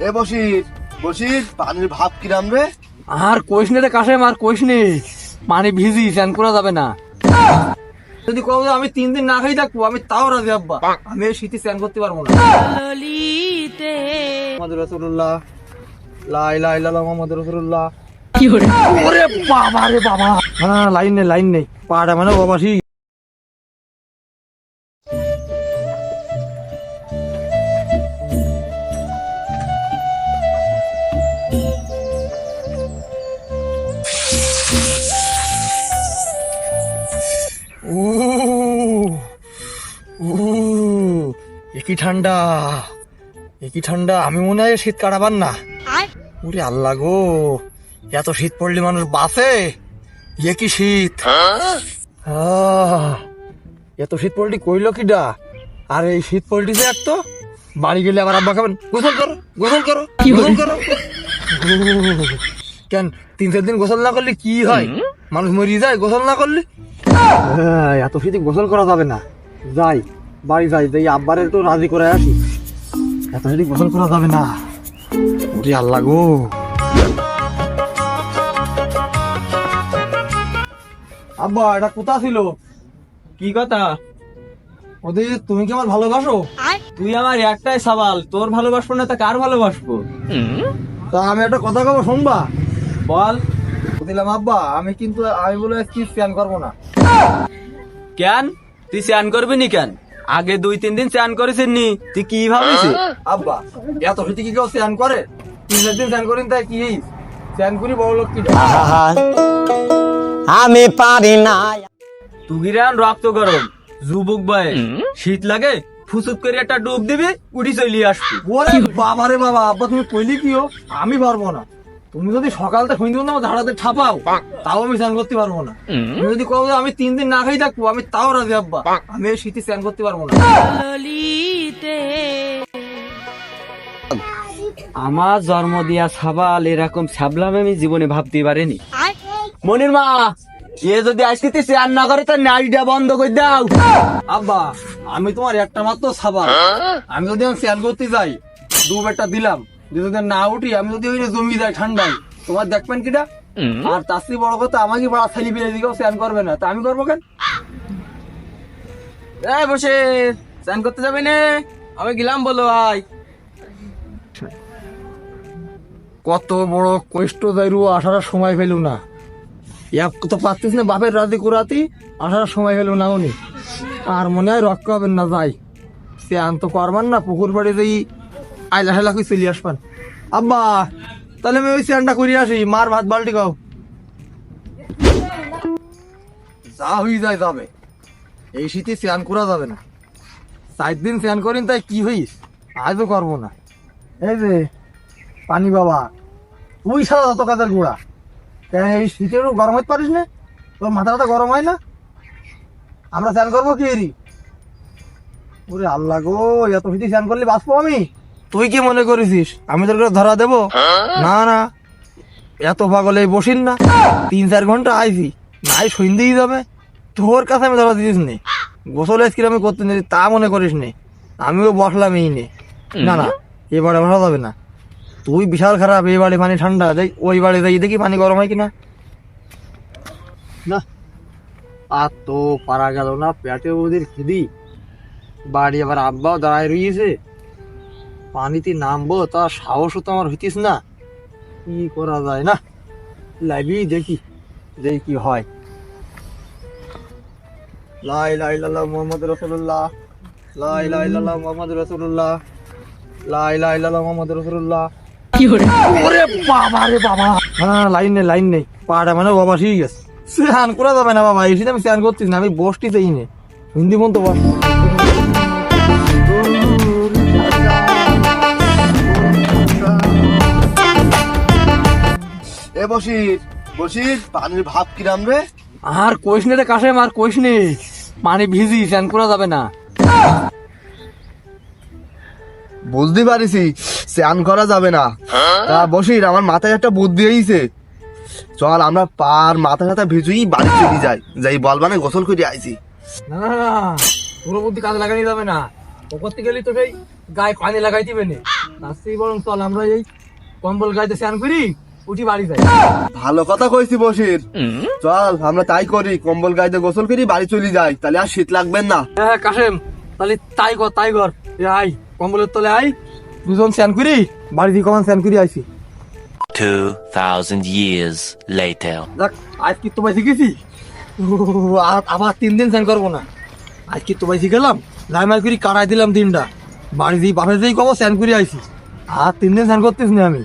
এ বসির বসির পানির ভাব কিরাম রে? আর কইস নে রে কাশেম, আর কইস নে, পানি ভিজি স্নান করা যাবে না। যদি কও যে আমি 3 দিন না খাই থাকবো, আমি তাও রাজি আব্বা। আমি এই শীতে স্নান করতে পারবো না। মুহাম্মদ রাসূলুল্লাহ, লা ইলাহা ইল্লাল্লাহ মুহাম্মাদুর রাসূলুল্লাহ। কি হরে? ওরে বাবা রে বাবা। হ্যাঁ, লাইন নেই পাড়া মানে বাবাসি। একই ঠান্ডা, একই ঠান্ডা। আমি মনে হয় শীত কাটাবার না। ওরে আল্লাহ গো, এত শীত পড়লে মানুষ বাঁচে? একই শীত। এত শীত পড়লি কইল কিডা? আর এই শীত পড়লি যে এক তো বাড়ি গেলে আবার আব্বা খাবেন গোসল করো গোসল করো গোসল করো। কেন 3-4 দিন গোসল না করলে কি হয়? মানুষ মরিয়ে যায় গোসল না করলে। এত শীতে গোসল করা যাবে না। যাই বাড়ি যাই আব্বারে একটু রাজি করে আসি। এত শীতে গোসল করা যাবে না। ওরে আল্লাহ গো। আব্বা এটা কোথা ছিল? কি কথা? ওদের তুমি কি আমার ভালোবাসো? তুই আমার একটাই সওয়াল, তোর ভালোবাসবো না তা কার ভালোবাসবো? তা আমি একটা কথা কব, শুনবা? বল। দিলাম আব্বা, আমি বলে কি স্নান করবো না। কেন তুই স্নান করবি নি? কেন আগে 2-3 দিন স্নান করেছেন নি, তুই কি ভাবিস? আব্বা এত শীতে কি কেউ স্নান করে? 3 দিন স্নান করেন তাই কি স্নান করি বড় লোক কি? আমি পারি না। তুই রক্ত গরম যুবক বয়ে, শীত লাগে ফুসুত করে একটা ডুব দিবি, উঠি চলিয়ে আসবি। ওরে বাবা রে বাবা, আব্বা তুমি কইলি কি? আমি পারবো না। তুমি যদি সকালটা শুনতে আমার ধারাতে ঠাপাও, তাও আমি স্নান করতে পারবো না। তুমি যদি কও যে আমি 3 দিন না খাই থাকবো, আমি তাও রাজি আব্বা। আমি এই শীতে স্নান করতে পারবো না। আমার জন্ম দিয়া ছাবাল এরকম ছাবলাম আমি জীবনে ভাবতে পারিনি। মনির মা, এ যদি আজকে স্নান না করে তার নাড়িটা বন্ধ করে দাও। আব্বা আমি তোমার একটা মাত্র ছাবাল, আমি যদি স্নান করতে যাই ডুবেরটা দিলাম, যদি না উঠি, আমি যদি ওই জমি যাই ঠান্ডায়, তোমার দেখবেন কিটা? আর তার চেয়ে বড় কথা, আমাকে বড় ছেলে বেড়ে দিকেও স্নান করবে না, তা আমি করবো কেন? বসে স্নান করতে যাবে না? আমি গেলাম বলো ভাই। কত বড় কষ্ট যাইরু, আসার সময় পেল না। এক তো পারতিস না বাপের রাজি করাতি, আসার সময় পেল না উনি। আর মনে হয় রক্ষা হবেন না, যাই স্নান তো করবেন না, পুকুর বাড়ি যাই আইলা হেলা করে চলে আসবেন। আব্বা তাহলে আমি ওই স্নানটা করে আসি, মার ভাত বালটি খাও। যা হয়ে যায় যাবে, এই শীতে স্নান করা যাবে না। 4 দিন স্নান করিন তাই কি হইস, আজও করবো না। এই যে পানি বাবা, তুই সারা যত কাজের গোড়া, এই শীতেরও গরম হইতে পারিস না? তোর মাথাটা গরম হয় না? আমরা স্নান করবো কি এরি? ওরে আল্লাহ গো, এত শীতে স্নান করলে বাঁচবো আমি? তুই কি মনে করেছিস আমি তোর ধরা দেবো? না না, এত পাগলে বসিন না। 3-4 ঘন্টা আইছি, নাই সন্ধ্যেই যাবে, তোর কাছে আমি ধরা দিস নে। গোসল আজকে আমি করতে নি তা মনে করিস নে, আমিও বসলাম এই নে। না না, এবারে বসা যাবে না। তুই বিশাল খারাপ, এই বাড়ি পানি ঠান্ডা, দেখ ওই বাড়ি যাই দেখি পানি গরম হয় কিনা। না আর তো পারা গেল না, পেটে ওদের খিদি। বাড়ি আবার আব্বাও দাঁড়ায় রয়েছে, পানিতে নামবো তা সাহসও তো আমার হইতিস না। কি করা যায়, না লাইবি দেখি কি হয়। লা ইলাহা ইল্লাল্লাহ মুহাম্মাদুর রাসূলুল্লাহ, লা ইলাহা ইল্লাল্লাহ মুহাম্মাদুর রাসূলুল্লাহ, লা ইলাহা ইল্লাল্লাহ মুহাম্মাদুর রাসূলুল্লাহ। কি হরে? ওরে বাবা রে বাবা। হ্যাঁ, লাইন নেই পাড়া মানে বাবা ঠিক আছে। স্নান করা যাবে না বাবা, এসে আমি স্নান করছিস না, আমি বসটি চাই নে। হিন্দি মন তো বস। এ বসির বসির পানির ভাব কিরাম রে? আর কইস নে রে কাশেম, আর কইস নে, পানি ভিজি স্নান করা যাবে না। বুঝতে পারিছি স্নান করা যাবে না। তা বসির আমার মাথায় একটা বুদ্ধি হয়েছে, চল আমরা পার মাথা সাথে ভিজুই বাড়ি চলে যাই, যাই বলবানে গোসল করে আইছি। না না না, তোর বুদ্ধি কাজে লাগানি যাবে না। ও করতে গেলি তো সেই গায়ে পানি লাগাই দিবে না, তার চেয়ে বরং চল আমরা এই কম্বল গাইতে স্নান করি, উঠি বাড়ি যাই। ভালো কথা কইছি বসির, চল আমরা তাই করি, কম্বল গাইতে গোসল করি বাড়ি চলে যাই, তাহলে আর শীত লাগবে না। হ্যাঁ কাশেম, তাহলে তাই কর তাই কর। এ আই কম্বলের তলে আই, দুজন স্নান করি, বাড়ি থেকে কমান স্নান করি আইছি। 2,000 years later. দেখ আজ কি তোমায় শিখেছি, আবার 3 দিন স্নান করবো না। আজ কি তোমায় শিখেলাম, লাইমাই করি কাটাই দিলাম দিনটা, বাড়ি দিয়ে বাপের যেই কব স্নান করে আইছি, আর 3 দিন স্নান করতেছি না আমি।